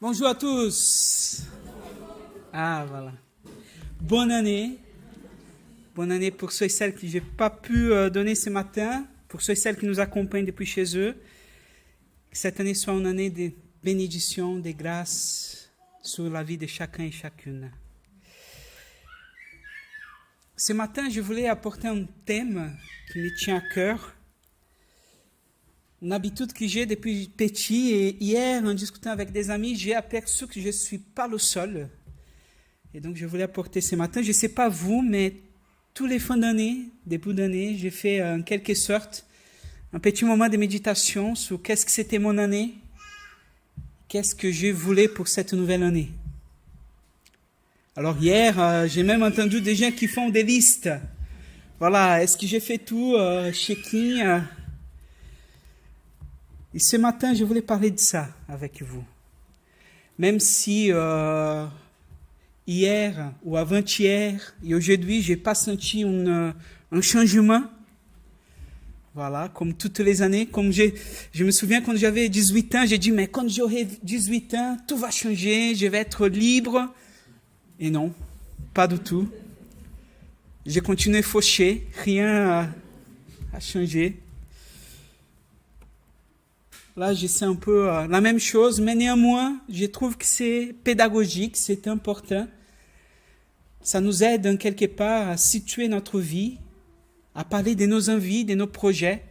Bonjour à tous. Ah, voilà. Bonne année. Bonne année pour ceux et celles que je n'ai pas pu donner ce matin, pour ceux et celles qui nous accompagnent depuis chez eux. Que cette année soit une année de bénédiction, de grâce sur la vie de chacun et chacune. Ce matin, je voulais apporter un thème qui me tient à cœur. Une habitude que j'ai depuis petit, et hier, en discutant avec des amis, j'ai aperçu que je ne suis pas le seul. Et donc, je voulais apporter ce matin. Je ne sais pas vous, mais tous les fins d'année, début d'année, j'ai fait en quelque sorte un petit moment de méditation sur qu'est-ce que c'était mon année, qu'est-ce que je voulais pour cette nouvelle année. Alors hier, j'ai même entendu des gens qui font des listes. Voilà, est-ce que j'ai fait tout, check-in Et ce matin, je voulais parler de ça avec vous. Même si hier ou avant-hier et aujourd'hui, je n'ai pas senti un changement. Voilà, comme toutes les années. Comme je me souviens quand j'avais 18 ans, j'ai dit, mais quand j'aurai 18 ans, tout va changer, je vais être libre. Et non, pas du tout. J'ai continué fauché, rien a changé. Là, je sais un peu la même chose, mais néanmoins, je trouve que c'est pédagogique, c'est important. Ça nous aide en quelque part à situer notre vie, à parler de nos envies, de nos projets,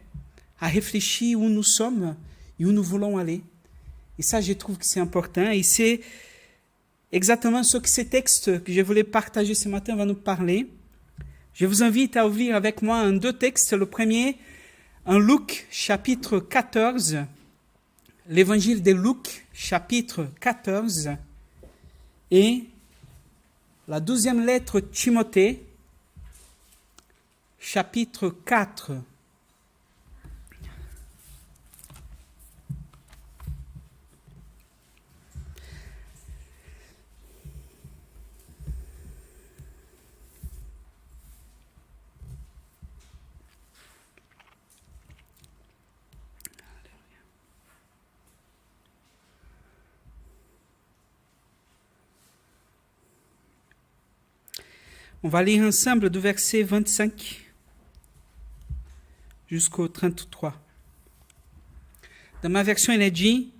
à réfléchir où nous sommes et où nous voulons aller. Et ça, je trouve que c'est important. Et c'est exactement ce que ces textes que je voulais partager ce matin va nous parler. Je vous invite à ouvrir avec moi un deux textes. Le premier, en Luc, chapitre 14. L'évangile de Luc, chapitre 14, et la deuxième lettre Timothée, chapitre 4. On va lire ensemble du verset 25 jusqu'au 33. Dans ma version, il est dit,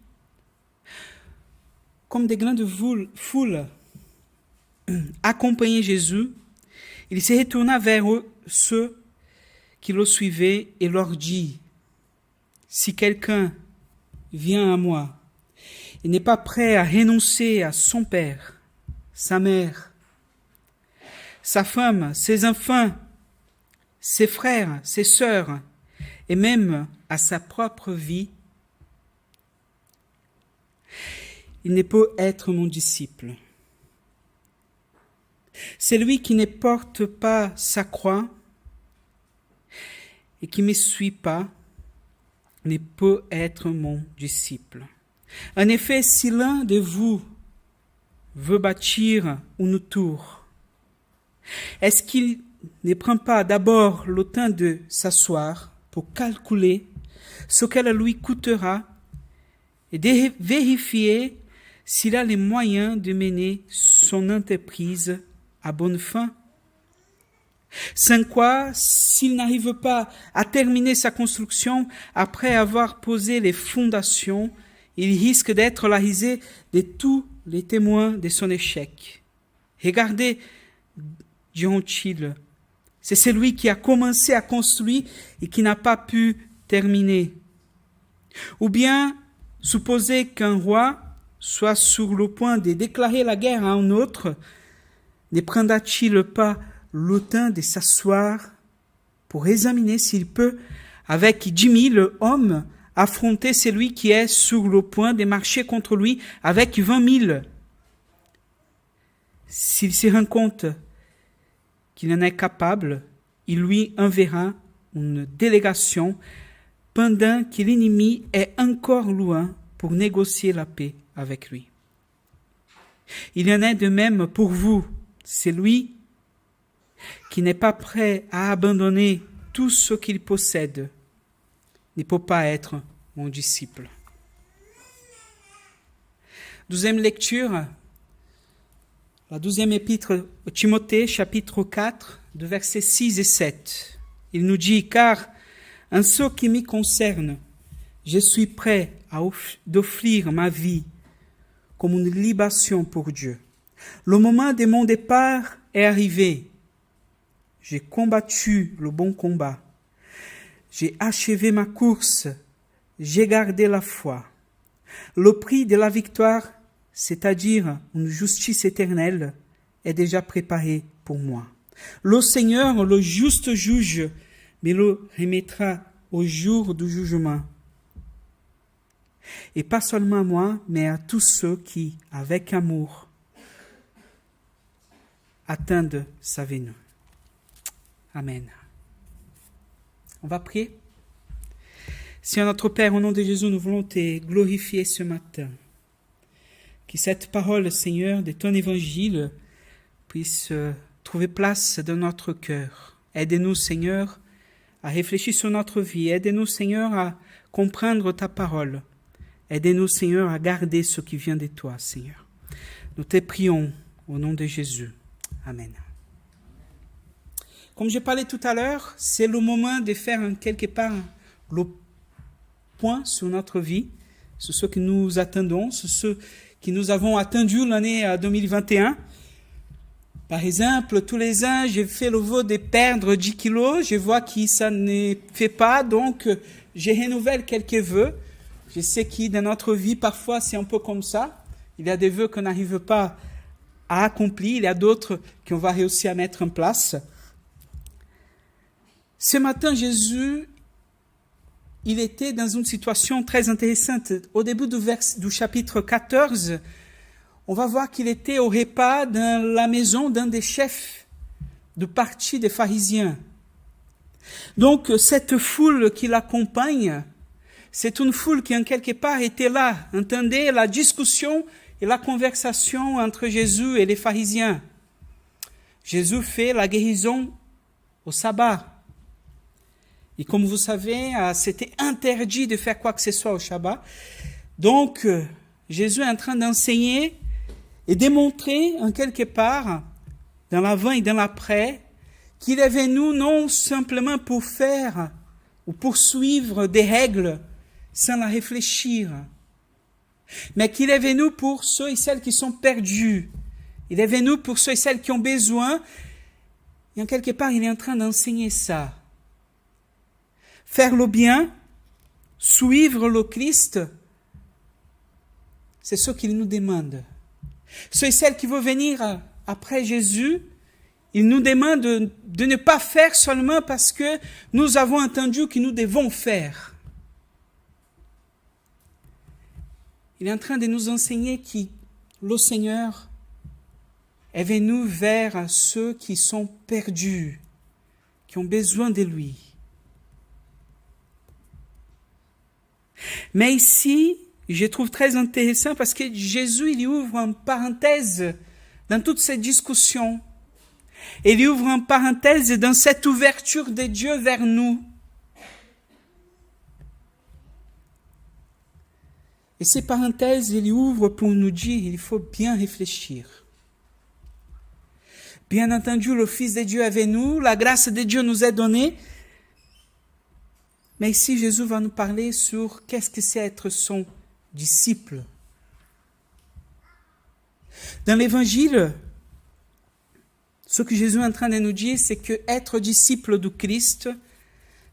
comme des grandes foules accompagnaient Jésus, il se retourna vers ceux qui le suivaient et leur dit, si quelqu'un vient à moi et n'est pas prêt à renoncer à son père, sa mère, sa femme, ses enfants, ses frères, ses sœurs, et même à sa propre vie, il ne peut être mon disciple. Celui qui ne porte pas sa croix et qui ne me suit pas ne peut être mon disciple. En effet, si l'un de vous veut bâtir une tour, est-ce qu'il ne prend pas d'abord le temps de s'asseoir pour calculer ce qu'elle lui coûtera et de vérifier s'il a les moyens de mener son entreprise à bonne fin? Sans quoi, s'il n'arrive pas à terminer sa construction après avoir posé les fondations, il risque d'être la risée de tous les témoins de son échec. Regardez, diront-ils, c'est celui qui a commencé à construire et qui n'a pas pu terminer. Ou bien, supposez qu'un roi soit sur le point de déclarer la guerre à un autre, ne prendra-t-il pas le temps de s'asseoir pour examiner s'il peut, avec 10 000 hommes, affronter celui qui est sur le point de marcher contre lui avec 20 000? S'il se rend compte qu'il en est capable, il lui enverra une délégation pendant que l'ennemi est encore loin pour négocier la paix avec lui. Il y en est de même pour vous. Celui qui n'est pas prêt à abandonner tout ce qu'il possède ne peut pas être mon disciple. 12e lecture, la 12e épître au Timothée, chapitre 4, de versets 6 et 7. Il nous dit, « Car en ce qui m'y concerne, je suis prêt d'offrir ma vie comme une libation pour Dieu. Le moment de mon départ est arrivé. J'ai combattu le bon combat. J'ai achevé ma course. J'ai gardé la foi. Le prix de la victoire, c'est-à-dire une justice éternelle, est déjà préparé pour moi. Le Seigneur, le juste juge, me le remettra au jour du jugement. Et pas seulement à moi, mais à tous ceux qui, avec amour, attendent sa venue. Amen. On va prier. Seigneur notre Père, au nom de Jésus, nous voulons te glorifier ce matin. Que cette parole, Seigneur, de ton évangile puisse trouver place dans notre cœur. Aide-nous, Seigneur, à réfléchir sur notre vie. Aide-nous, Seigneur, à comprendre ta parole. Aide-nous, Seigneur, à garder ce qui vient de toi, Seigneur. Nous te prions au nom de Jésus. Amen. Comme je parlais tout à l'heure, c'est le moment de faire quelque part le point sur notre vie, sur ce que nous attendons, sur ce que nous avons attendu l'année 2021. Par exemple, tous les ans, j'ai fait le vœu de perdre 10 kilos. Je vois que ça ne fait pas, donc je renouvelle quelques vœux. Je sais que dans notre vie, parfois, c'est un peu comme ça. Il y a des vœux qu'on n'arrive pas à accomplir. Il y a d'autres qu'on va réussir à mettre en place. Ce matin, Jésus, il était dans une situation très intéressante. Au début du chapitre 14, on va voir qu'il était au repas dans la maison d'un des chefs du parti des pharisiens. Donc, cette foule qui l'accompagne, c'est une foule qui, en quelque part, était là, entendait la discussion et la conversation entre Jésus et les pharisiens. Jésus fait la guérison au sabbat. Et comme vous savez, c'était interdit de faire quoi que ce soit au sabbat. Donc, Jésus est en train d'enseigner et démontrer, en quelque part, dans l'avant et dans l'après, qu'il est venu non simplement pour faire ou pour suivre des règles sans la réfléchir, mais qu'il est venu pour ceux et celles qui sont perdus. Il est venu pour ceux et celles qui ont besoin. Et en quelque part, il est en train d'enseigner ça. Faire le bien, suivre le Christ, c'est ce qu'il nous demande. Ceux et celles qui veulent venir après Jésus, il nous demande de ne pas faire seulement parce que nous avons entendu que nous devons faire. Il est en train de nous enseigner que le Seigneur est venu vers ceux qui sont perdus, qui ont besoin de lui. Mais ici, je trouve très intéressant parce que Jésus, il ouvre une parenthèse dans toute cette discussion. Il ouvre une parenthèse dans cette ouverture de Dieu vers nous. Et ces parenthèses, il ouvre pour nous dire qu'il faut bien réfléchir. Bien entendu, le Fils de Dieu est avec nous, la grâce de Dieu nous est donnée. Mais ici, Jésus va nous parler sur qu'est-ce que c'est être son disciple. Dans l'Évangile, ce que Jésus est en train de nous dire, c'est que être disciple du Christ,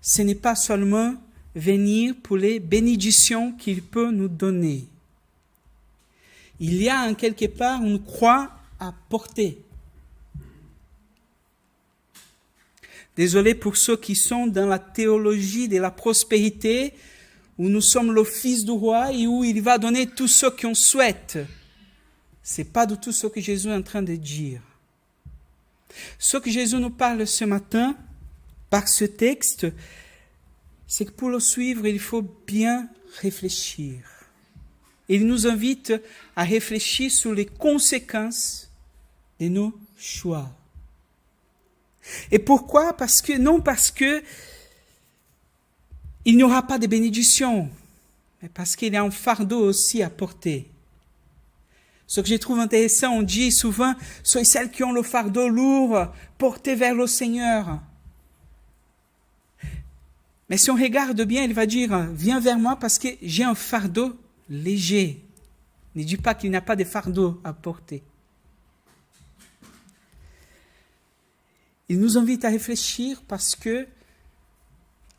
ce n'est pas seulement venir pour les bénédictions qu'il peut nous donner. Il y a en quelque part une croix à porter. Désolé pour ceux qui sont dans la théologie de la prospérité, où nous sommes le fils du roi et où il va donner tout ce qu'on souhaite. Ce n'est pas du tout ce que Jésus est en train de dire. Ce que Jésus nous parle ce matin, par ce texte, c'est que pour le suivre, il faut bien réfléchir. Il nous invite à réfléchir sur les conséquences de nos choix. Et pourquoi ? Parce que il n'y aura pas de bénédiction, mais parce qu'il y a un fardeau aussi à porter. Ce que je trouve intéressant, on dit souvent, soyez celles qui ont le fardeau lourd, portez vers le Seigneur. Mais si on regarde bien, il va dire, viens vers moi parce que j'ai un fardeau léger. Ne dis pas qu'il n'a pas de fardeau à porter. Il nous invite à réfléchir parce que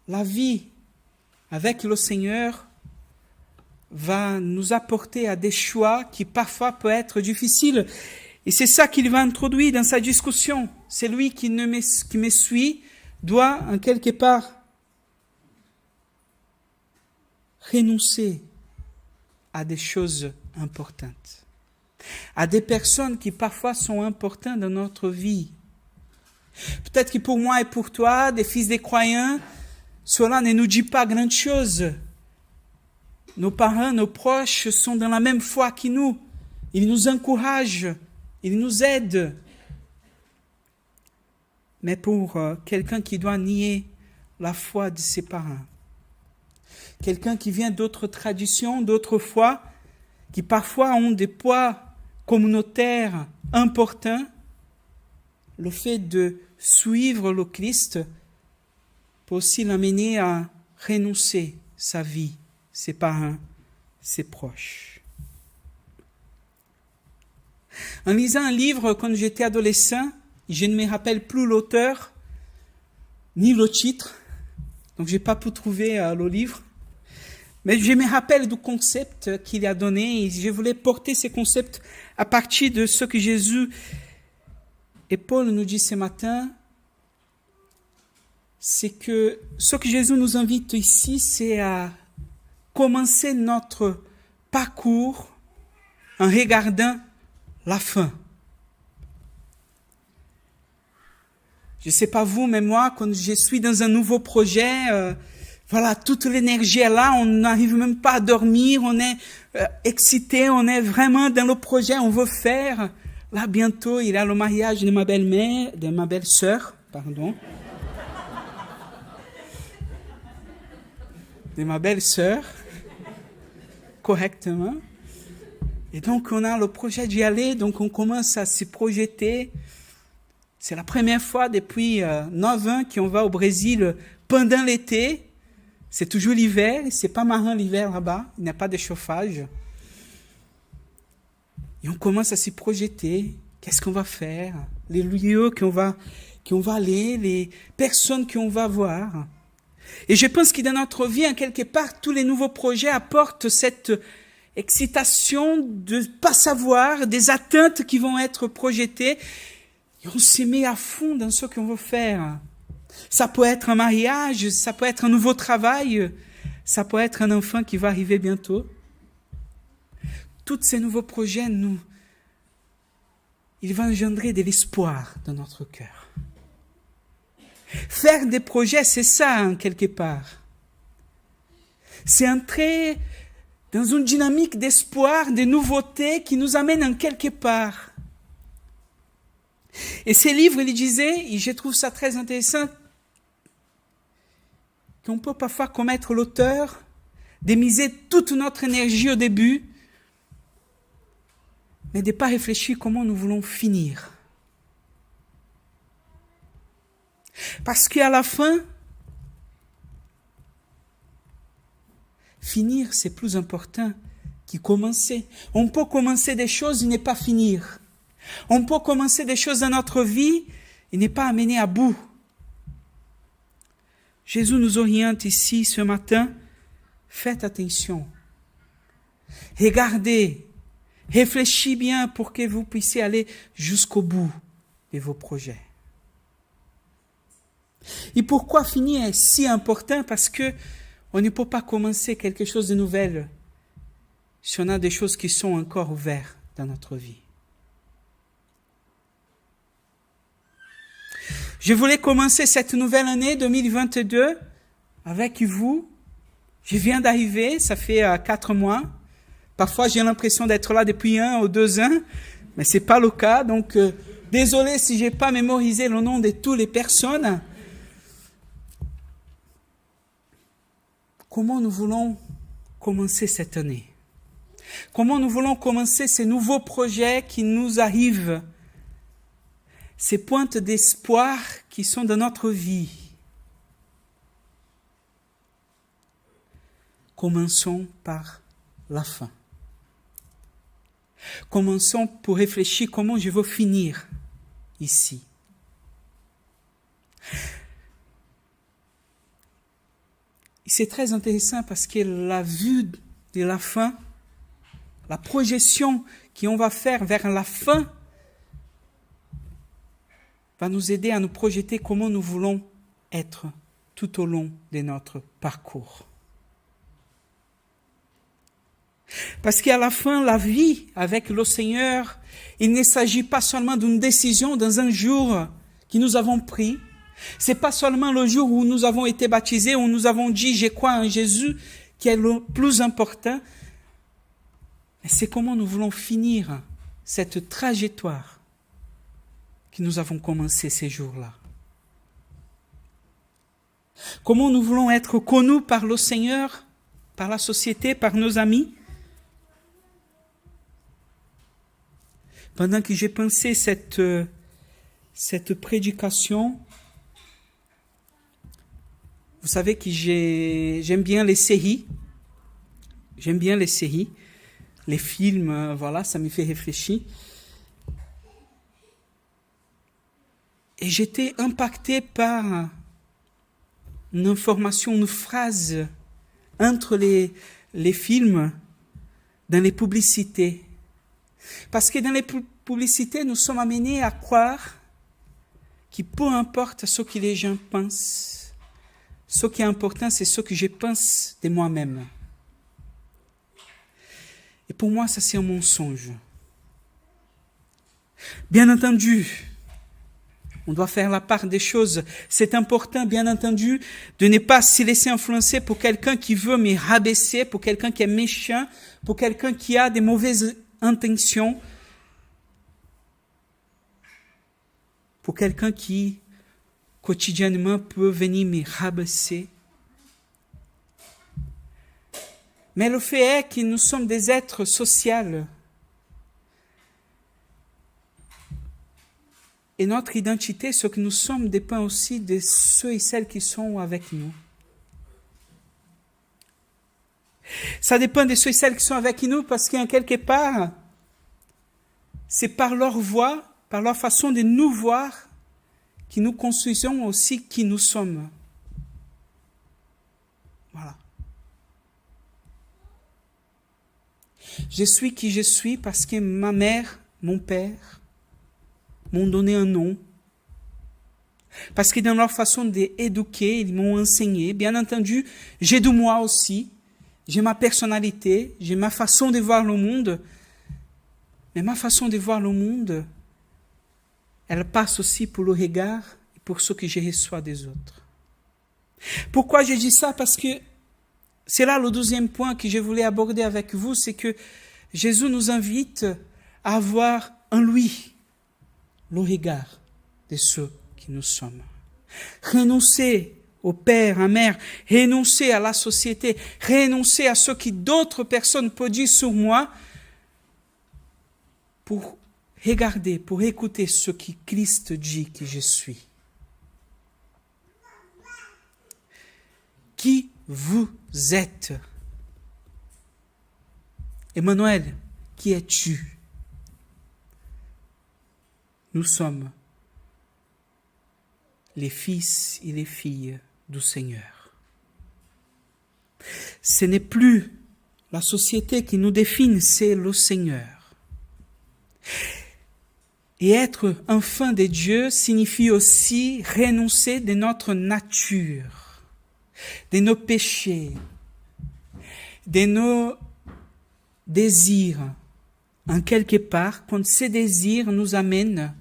la vie avec le Seigneur va nous apporter à des choix qui parfois peuvent être difficiles. Et c'est ça qu'il va introduire dans sa discussion. C'est lui qui me suit doit en quelque part renoncer à des choses importantes, à des personnes qui parfois sont importantes dans notre vie. Peut-être que pour moi et pour toi, des fils des croyants, cela ne nous dit pas grand-chose. Nos parents, nos proches sont dans la même foi que nous. Ils nous encouragent, ils nous aident. Mais pour quelqu'un qui doit nier la foi de ses parents, quelqu'un qui vient d'autres traditions, d'autres foi, qui parfois ont des poids communautaires importants, le fait de suivre le Christ peut aussi l'amener à renoncer sa vie, ses parents, ses proches. En lisant un livre quand j'étais adolescent, je ne me rappelle plus l'auteur, ni le titre, donc je n'ai pas pu trouver le livre, mais je me rappelle du concept qu'il a donné et je voulais porter ces concepts à partir de ce que Jésus et Paul nous dit ce matin, c'est que ce que Jésus nous invite ici, c'est à commencer notre parcours en regardant la fin. Je ne sais pas vous, mais moi, quand je suis dans un nouveau projet, voilà, toute l'énergie est là, on n'arrive même pas à dormir, on est excité, on est vraiment dans le projet, on veut faire. Là, bientôt, il y a le mariage de ma belle-mère, de ma belle-sœur, pardon. De ma belle-sœur, correctement. Et donc, on a le projet d'y aller, donc on commence à se projeter. C'est la première fois depuis 9 ans qu'on va au Brésil pendant l'été. C'est toujours l'hiver, c'est pas marrant l'hiver là-bas, il n'y a pas de chauffage. Et on commence à s'y projeter. Qu'est-ce qu'on va faire? Les lieux qu'on va aller, les personnes qu'on va voir. Et je pense que dans notre vie, en quelque part, tous les nouveaux projets apportent cette excitation de ne pas savoir, des attentes qui vont être projetées. Et on se met à fond dans ce qu'on veut faire. Ça peut être un mariage, ça peut être un nouveau travail, ça peut être un enfant qui va arriver bientôt. Tous ces nouveaux projets, il va engendrer de l'espoir dans notre cœur. Faire des projets, c'est ça, en quelque part. C'est entrer dans une dynamique d'espoir, de nouveauté qui nous amène en quelque part. Et ces livres, il disait, et je trouve ça très intéressant, qu'on peut parfois commettre l'auteur de miser toute notre énergie au début, mais de ne pas réfléchir comment nous voulons finir. Parce qu'à la fin, finir, c'est plus important que commencer. On peut commencer des choses et ne pas finir. On peut commencer des choses dans notre vie et ne pas amener à bout. Jésus nous oriente ici ce matin. Faites attention. Regardez. Réfléchissez bien pour que vous puissiez aller jusqu'au bout de vos projets. Et pourquoi finir est si important? Parce que on ne peut pas commencer quelque chose de nouvel si on a des choses qui sont encore ouvertes dans notre vie. Je voulais commencer cette nouvelle année 2022 avec vous. Je viens d'arriver, ça fait 4 mois. Parfois, j'ai l'impression d'être là depuis 1 ou 2 ans, mais ce n'est pas le cas. Donc, désolé si je n'ai pas mémorisé le nom de toutes les personnes. Comment nous voulons commencer cette année? Comment nous voulons commencer ces nouveaux projets qui nous arrivent, ces pointes d'espoir qui sont dans notre vie. Commençons par la fin. Commençons pour réfléchir comment je veux finir ici. C'est très intéressant parce que la vue de la fin, la projection qu'on va faire vers la fin, va nous aider à nous projeter comment nous voulons être tout au long de notre parcours. Parce qu'à la fin, la vie avec le Seigneur, il ne s'agit pas seulement d'une décision dans un jour que nous avons pris. C'est pas seulement le jour où nous avons été baptisés, où nous avons dit « je crois en Jésus » qui est le plus important. Mais c'est comment nous voulons finir cette trajectoire que nous avons commencé ces jours-là. Comment nous voulons être connus par le Seigneur, par la société, par nos amis. Pendant que j'ai pensé cette prédication, vous savez que j'aime bien les séries. J'aime bien les séries. Les films, voilà, ça me fait réfléchir. Et j'étais impacté par une information, une phrase entre les films, dans les publicités. Parce que dans les publicités, nous sommes amenés à croire que peu importe ce que les gens pensent, ce qui est important, c'est ce que je pense de moi-même. Et pour moi, ça c'est un mensonge. Bien entendu, on doit faire la part des choses. C'est important, bien entendu, de ne pas se laisser influencer pour quelqu'un qui veut me rabaisser, pour quelqu'un qui est méchant, pour quelqu'un qui a des mauvaises intentions, pour quelqu'un qui, quotidiennement, peut venir me rabaisser. Mais le fait est que nous sommes des êtres sociaux. Et notre identité, ce que nous sommes, dépend aussi de ceux et celles qui sont avec nous. Ça dépend de ceux et celles qui sont avec nous parce qu'en quelque part, c'est par leur voix, par leur façon de nous voir, que nous construisons aussi qui nous sommes. Voilà. Je suis qui je suis parce que ma mère, mon père m'ont donné un nom. Parce que dans leur façon d'éduquer, ils m'ont enseigné. Bien entendu, j'ai de moi aussi. J'ai ma personnalité, j'ai ma façon de voir le monde. Mais ma façon de voir le monde, elle passe aussi pour le regard et pour ce que je reçois des autres. Pourquoi je dis ça? Parce que c'est là le deuxième point que je voulais aborder avec vous, c'est que Jésus nous invite à avoir en lui le regard de ceux qui nous sommes. Renoncer au père, à mère, renoncer à la société, renoncer à ce que d'autres personnes peuvent dire sur moi pour regarder, pour écouter ce que Christ dit que je suis. Qui vous êtes? Emmanuel, qui es-tu? Nous sommes les fils et les filles du Seigneur. Ce n'est plus la société qui nous définit, c'est le Seigneur. Et être enfant de Dieu signifie aussi renoncer de notre nature, de nos péchés, de nos désirs. En quelque part, quand ces désirs nous amènent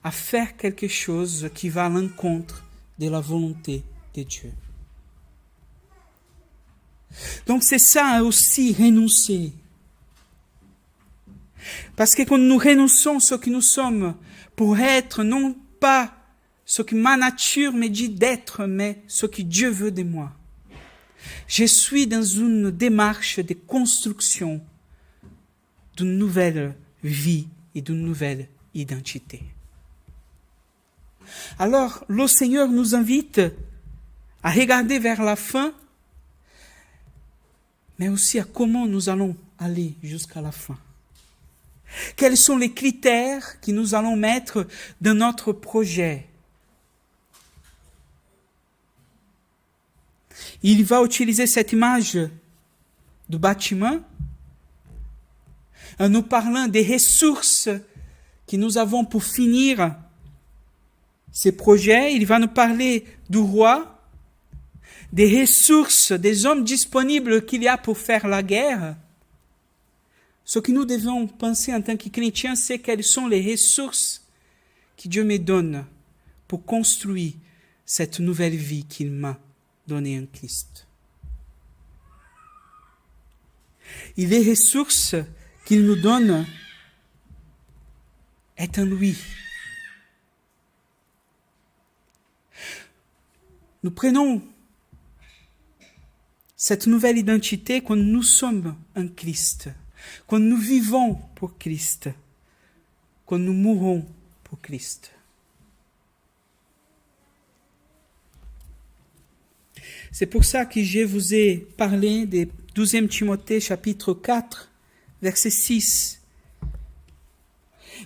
à faire quelque chose qui va à l'encontre de la volonté de Dieu. Donc c'est ça aussi, renoncer. Parce que quand nous renonçons ce que nous sommes pour être non pas ce que ma nature me dit d'être, mais ce que Dieu veut de moi. Je suis dans une démarche de construction d'une nouvelle vie et d'une nouvelle identité. Alors, le Seigneur nous invite à regarder vers la fin, mais aussi à comment nous allons aller jusqu'à la fin. Quels sont les critères que nous allons mettre dans notre projet? Il va utiliser cette image du bâtiment en nous parlant des ressources que nous avons pour finir ces projets. Il va nous parler du roi, des ressources, des hommes disponibles qu'il y a pour faire la guerre. Ce que nous devons penser en tant que chrétiens, c'est quelles sont les ressources que Dieu me donne pour construire cette nouvelle vie qu'il m'a donnée en Christ. Et les ressources qu'il nous donne est en lui. Nous prenons cette nouvelle identité quand nous sommes en Christ, quand nous vivons pour Christ, quand nous mourons pour Christ. C'est pour ça que je vous ai parlé de 12 Timothée chapitre 4, verset 6.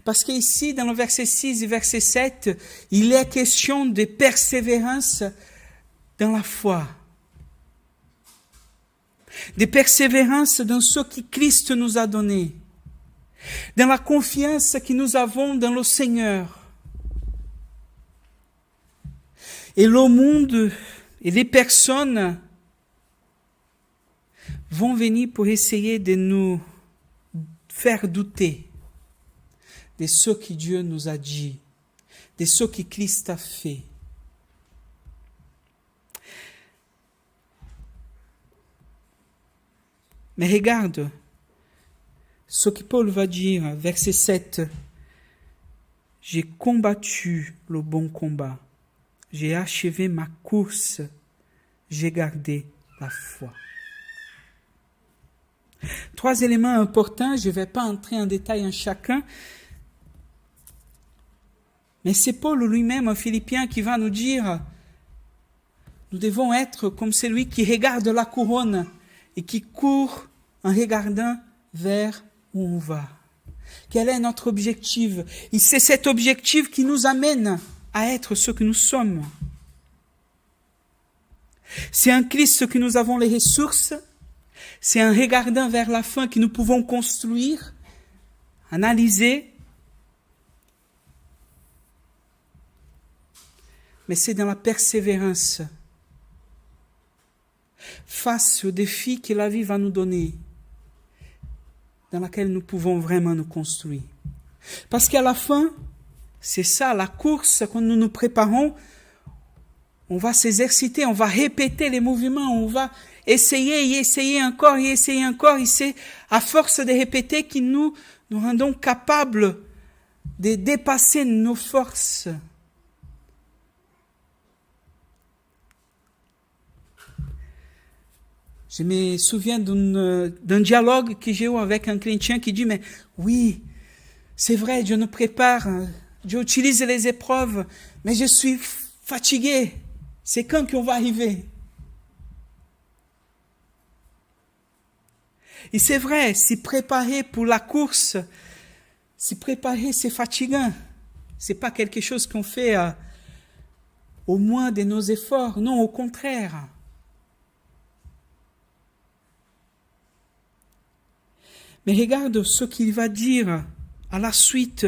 Parce qu'ici, dans le verset 6 et verset 7, il est question de persévérance dans la foi. De persévérance dans ce que Christ nous a donné. Dans la confiance que nous avons dans le Seigneur. Et le monde et les personnes vont venir pour essayer de nous faire douter de ce que Dieu nous a dit, de ce que Christ a fait. Mais regarde ce que Paul va dire, verset 7. J'ai combattu le bon combat. J'ai achevé ma course. J'ai gardé la foi. 3 éléments importants, je ne vais pas entrer en détail en chacun. Mais c'est Paul lui-même, en Philippiens, qui va nous dire, nous devons être comme celui qui regarde la couronne et qui court en regardant vers où on va. Quel est notre objectif? Et c'est cet objectif qui nous amène à être ce que nous sommes. C'est en Christ que nous avons les ressources. C'est en regardant vers la fin que nous pouvons construire, analyser. Mais c'est dans la persévérance face aux défis que la vie va nous donner, dans laquelle nous pouvons vraiment nous construire. Parce qu'à la fin, c'est ça, la course, quand nous nous préparons, on va s'exerciter, on va répéter les mouvements, on va essayer encore, et c'est à force de répéter que nous rendons capables de dépasser nos forces. Je me souviens d'un dialogue que j'ai eu avec un chrétien qui dit, mais oui, c'est vrai, Dieu nous prépare, Dieu utilise les épreuves, mais je suis fatigué. C'est quand qu'on va arriver? Et c'est vrai, s'y préparer pour la course, s'y préparer, c'est fatigant. C'est pas quelque chose qu'on fait au moins de nos efforts. Non, au contraire. Mais regarde ce qu'il va dire à la suite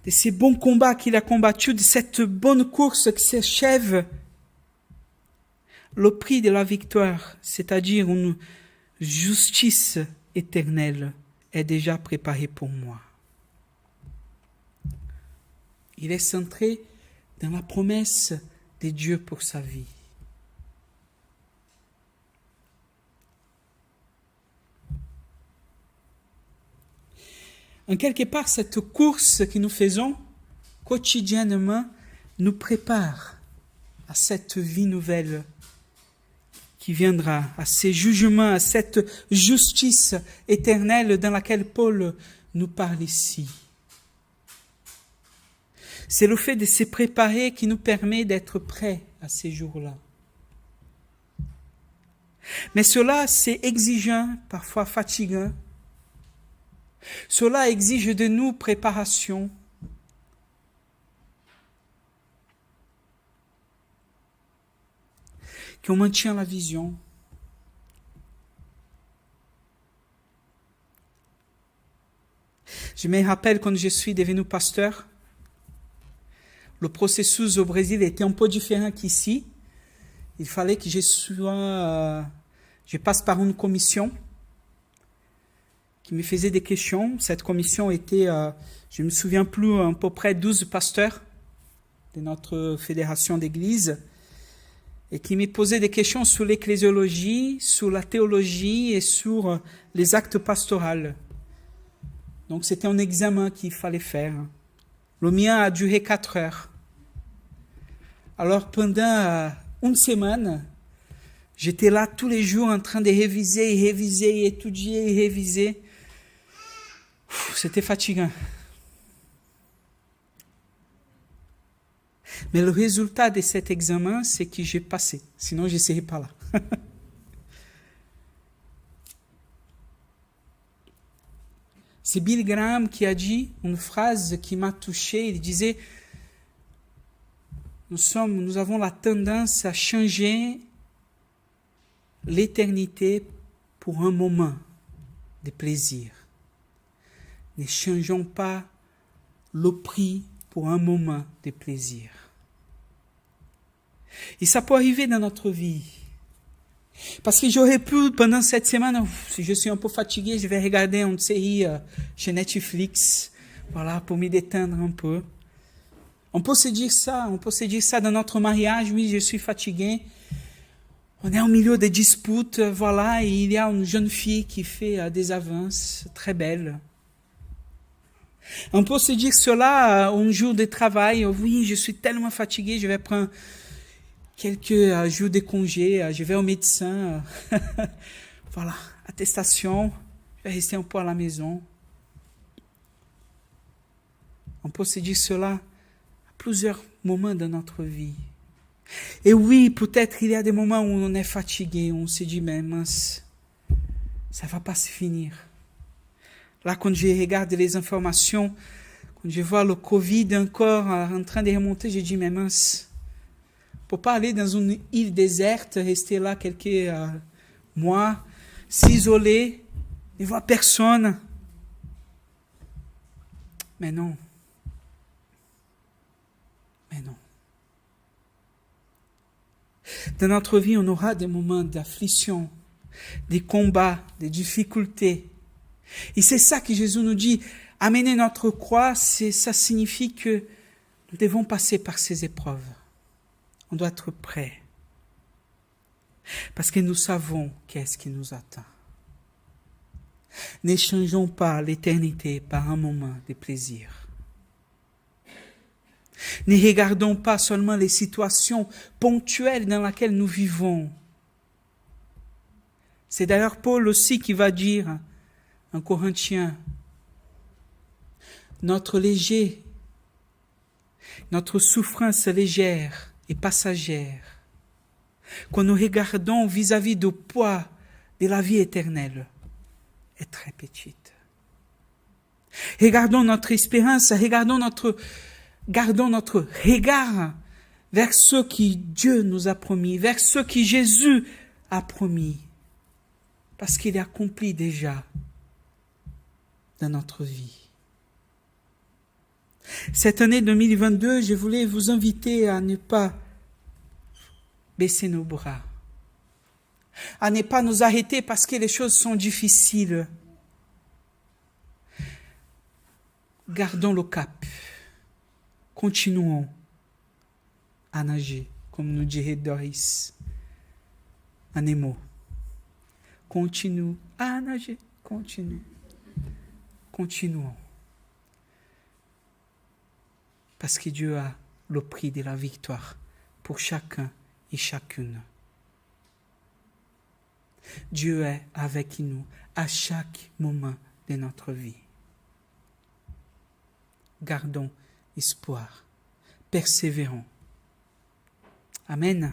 de ces bons combats qu'il a combattus, de cette bonne course qui s'achève. Le prix de la victoire, c'est-à-dire une justice éternelle, est déjà préparé pour moi. Il est centré dans la promesse de Dieu pour sa vie. En quelque part, cette course que nous faisons quotidiennement nous prépare à cette vie nouvelle qui viendra, à ces jugements, à cette justice éternelle dans laquelle Paul nous parle ici. C'est le fait de se préparer qui nous permet d'être prêts à ces jours-là. Mais cela, c'est exigeant, parfois fatigant. Cela exige de nous préparation. Qu'on maintient la vision. Je me rappelle quand je suis devenu pasteur, le processus au Brésil était un peu différent qu'ici. Il fallait que je passe par une commission qui me faisait des questions. Cette commission était, je ne me souviens plus, à peu près 12 pasteurs de notre fédération d'église, et qui me posait des questions sur l'ecclésiologie, sur la théologie et sur les actes pastoraux. Donc c'était un examen qu'il fallait faire. Le mien a duré 4 heures. Alors pendant une semaine, j'étais là tous les jours en train de réviser, étudier et réviser. C'était fatigant. Mais le résultat de cet examen, c'est que j'ai passé. Sinon, je ne serais pas là. C'est Bill Graham qui a dit une phrase qui m'a touché. Il disait, nous avons la tendance à changer l'éternité pour un moment de plaisir. Ne changeons pas le prix pour un moment de plaisir. Et ça peut arriver dans notre vie. Parce que j'aurais pu, pendant cette semaine, si je suis un peu fatigué, je vais regarder une série chez Netflix, voilà, pour me détendre un peu. On peut se dire ça dans notre mariage, oui, je suis fatigué. On est au milieu des disputes, voilà, et il y a une jeune fille qui fait des avances très belles. On peut se dire cela un jour de travail, oui, je suis tellement fatigué, je vais prendre quelques jours de congé, je vais au médecin, voilà, attestation, je vais rester un peu à la maison. On peut se dire cela à plusieurs moments de notre vie. Et oui, peut-être il y a des moments où on est fatigué, on se dit, mais mince, ça ne va pas se finir. Là, quand je regarde les informations, quand je vois le Covid encore en train de remonter, je dis, mais mince, pour pas aller dans une île déserte, rester là quelques mois, s'isoler, ne voir personne. Mais non. Mais non. Dans notre vie, on aura des moments d'affliction, des combats, des difficultés. Et c'est ça que Jésus nous dit. Amener notre croix, ça signifie que nous devons passer par ces épreuves. On doit être prêt. Parce que nous savons qu'est-ce qui nous attend. N'échangeons pas l'éternité par un moment de plaisir. Ne regardons pas seulement les situations ponctuelles dans lesquelles nous vivons. C'est d'ailleurs Paul aussi qui va dire en Corinthiens, notre souffrance légère et passagère, quand nous regardons vis-à-vis du poids de la vie éternelle, est très petite. Regardons notre espérance, gardons notre regard vers ce que Dieu nous a promis, vers ce que Jésus a promis, parce qu'il est accompli déjà dans notre vie. Cette année 2022, je voulais vous inviter à ne pas baisser nos bras, à ne pas nous arrêter parce que les choses sont difficiles. Gardons le cap. Continuons à nager, comme nous dirait Doris en émo. Continue à nager, continuons. Parce que Dieu a le prix de la victoire pour chacun et chacune. Dieu est avec nous à chaque moment de notre vie. Gardons espoir. Persévérons. Amen.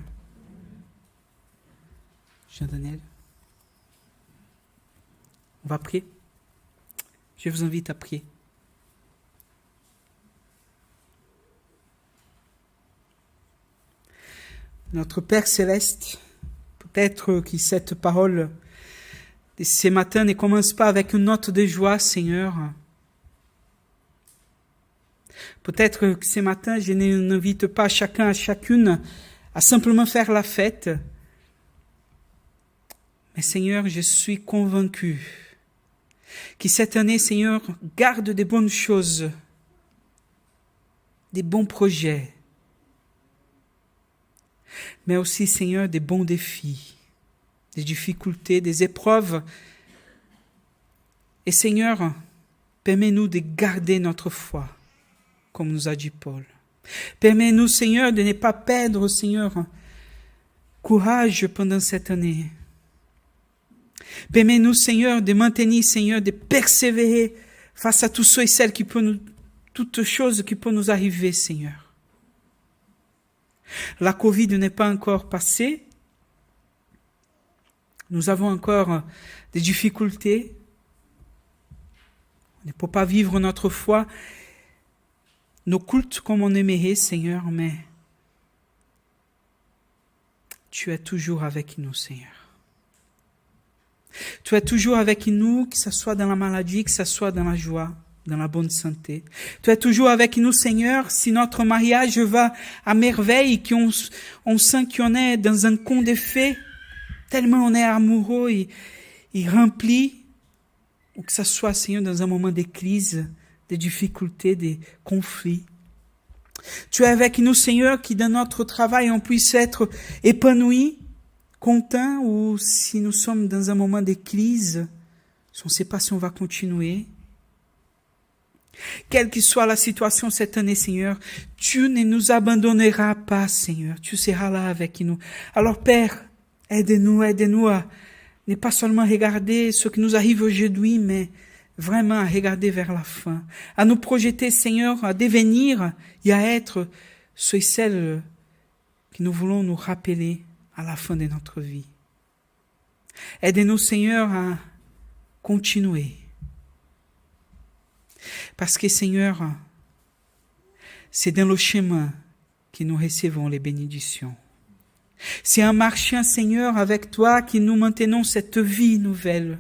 Jean-Daniel, on va prier. Je vous invite à prier. Notre Père Céleste, peut-être que cette parole de ce matin ne commence pas avec une note de joie, Seigneur. Peut-être que ce matin, je n'invite pas chacun, à chacune à simplement faire la fête. Mais Seigneur, je suis convaincu que cette année, Seigneur, garde des bonnes choses, des bons projets, mais aussi, Seigneur, des bons défis, des difficultés, des épreuves. Et Seigneur, permets-nous de garder notre foi, comme nous a dit Paul. Permets-nous, Seigneur, de ne pas perdre, Seigneur, courage pendant cette année. Permets-nous, Seigneur, de maintenir, Seigneur, de persévérer face à tous ceux et celles qui peuvent nous, toutes choses qui peuvent nous arriver, Seigneur. La Covid n'est pas encore passée. Nous avons encore des difficultés. On ne peut pas vivre notre foi, nos cultes comme on aimerait, Seigneur, mais tu es toujours avec nous, Seigneur. Tu es toujours avec nous, que ce soit dans la maladie, que ce soit dans la joie, dans la bonne santé. Tu es toujours avec nous, Seigneur, si notre mariage va à merveille, qu'on sent qu'on est dans un conte de fées, tellement on est amoureux et rempli, ou que ce soit, Seigneur, dans un moment de crise, des difficultés, des conflits. Tu es avec nous, Seigneur, qui dans notre travail, on puisse être épanoui, content, ou si nous sommes dans un moment de crise, on ne sait pas si on va continuer. Quelle que soit la situation cette année, Seigneur, tu ne nous abandonneras pas, Seigneur. Tu seras là avec nous. Alors, Père, aide-nous à ne pas seulement regarder ce qui nous arrive aujourd'hui, mais vraiment à regarder vers la fin. À nous projeter, Seigneur, à devenir et à être ceux et celles que nous voulons nous rappeler à la fin de notre vie. Aide-nous, Seigneur, à continuer. Parce que, Seigneur, c'est dans le chemin que nous recevons les bénédictions. C'est en marchant, Seigneur, avec toi que nous maintenons cette vie nouvelle.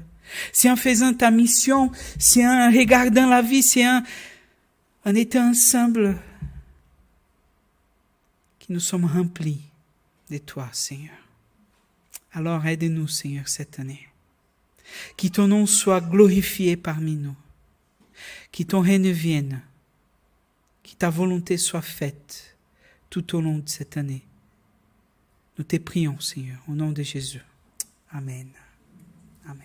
C'est en faisant ta mission, c'est en regardant la vie, c'est en étant ensemble que nous sommes remplis de toi, Seigneur. Alors aide-nous, Seigneur, cette année. Que ton nom soit glorifié parmi nous. Que ton règne vienne. Que ta volonté soit faite tout au long de cette année. Nous te prions, Seigneur, au nom de Jésus. Amen. Amen.